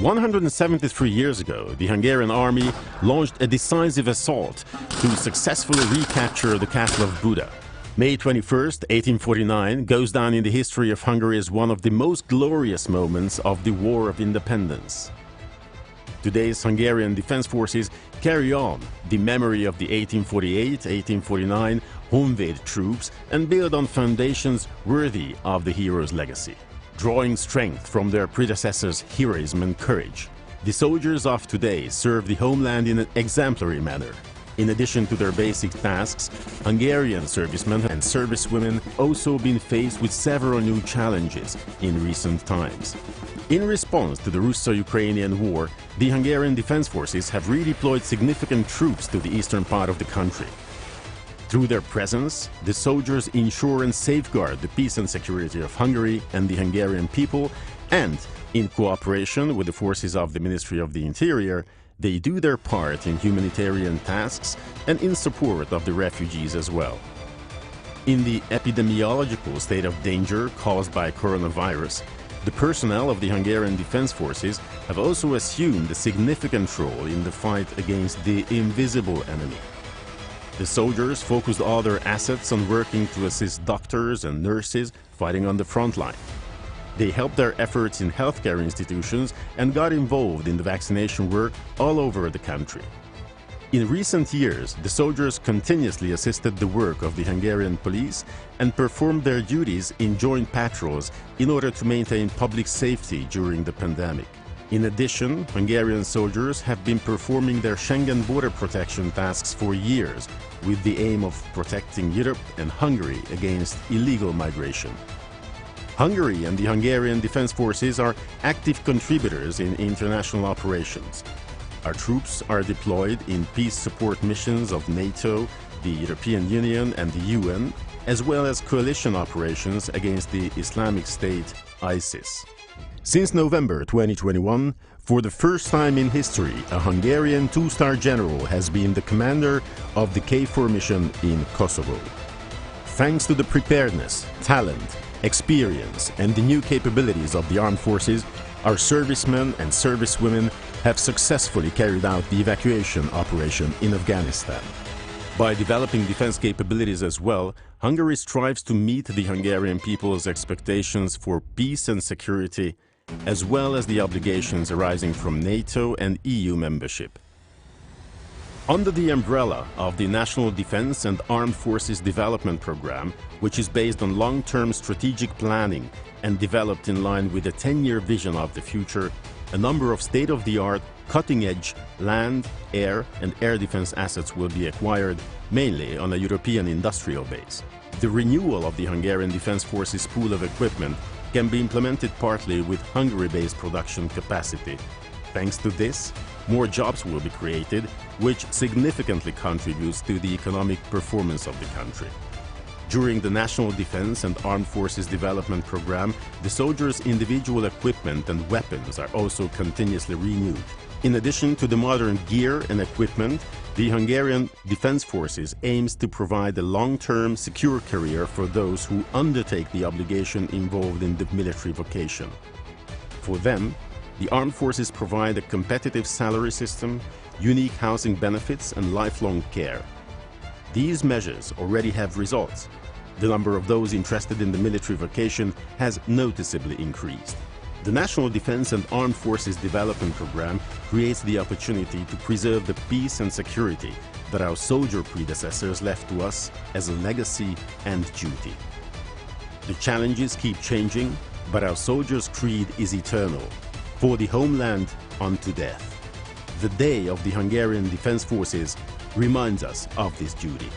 173 years ago, the Hungarian army launched a decisive assault to successfully recapture the castle of Buda. May 21st, 1849 goes down in the history of Hungary as one of the most glorious moments of the War of Independence. Today's Hungarian Defense Forces carry on the memory of the 1848-1849 Honvéd troops and build on foundations worthy of the hero's legacy. Drawing strength from their predecessors' heroism and courage, the soldiers of today serve the homeland in an exemplary manner. In addition to their basic tasks, Hungarian servicemen and servicewomen also been faced with several new challenges in recent times. In response to the Russo-Ukrainian war, the Hungarian Defense Forces have redeployed significant troops to the eastern part of the country. Through their presence, the soldiers ensure and safeguard the peace and security of Hungary and the Hungarian people, and, in cooperation with the forces of the Ministry of the Interior, they do their part in humanitarian tasks and in support of the refugees as well. In the epidemiological state of danger caused by coronavirus, the personnel of the Hungarian Defense Forces have also assumed a significant role in the fight against the invisible enemy. The soldiers focused all their assets on working to assist doctors and nurses fighting on the front line. They helped their efforts in healthcare institutions and got involved in the vaccination work all over the country. In recent years, the soldiers continuously assisted the work of the Hungarian police and performed their duties in joint patrols in order to maintain public safety during the pandemic. In addition, Hungarian soldiers have been performing their Schengen border protection tasks for years with the aim of protecting Europe and Hungary against illegal migration. Hungary and the Hungarian Defense Forces are active contributors in international operations. Our troops are deployed in peace support missions of NATO, the European Union and the UN, as well as coalition operations against the Islamic State, ISIS. Since November 2021, for the first time in history, a Hungarian two-star general has been the commander of the KFOR mission in Kosovo. Thanks to the preparedness, talent, experience and the new capabilities of the armed forces, our servicemen and servicewomen have successfully carried out the evacuation operation in Afghanistan. By developing defense capabilities as well, Hungary strives to meet the Hungarian people's expectations for peace and security, as well as the obligations arising from NATO and EU membership. Under the umbrella of the National Defense and Armed Forces Development Program, which is based on long-term strategic planning and developed in line with a 10-year vision of the future, a number of state-of-the-art, cutting-edge land, air and air defense assets will be acquired, mainly on a European industrial base. The renewal of the Hungarian Defense Forces pool of equipment can be implemented partly with Hungary-based production capacity. Thanks to this, more jobs will be created, which significantly contributes to the economic performance of the country. During the National Defense and Armed Forces Development Program, the soldiers' individual equipment and weapons are also continuously renewed. In addition to the modern gear and equipment, the Hungarian Defense Forces aims to provide a long-term, secure career for those who undertake the obligation involved in the military vocation. For them, the armed forces provide a competitive salary system, unique housing benefits and lifelong care. These measures already have results. The number of those interested in the military vocation has noticeably increased. The National Defense and Armed Forces Development Program creates the opportunity to preserve the peace and security that our soldier predecessors left to us as a legacy and duty. The challenges keep changing, but our soldiers' creed is eternal: for the homeland unto death. The day of the Hungarian Defense Forces reminds us of this duty.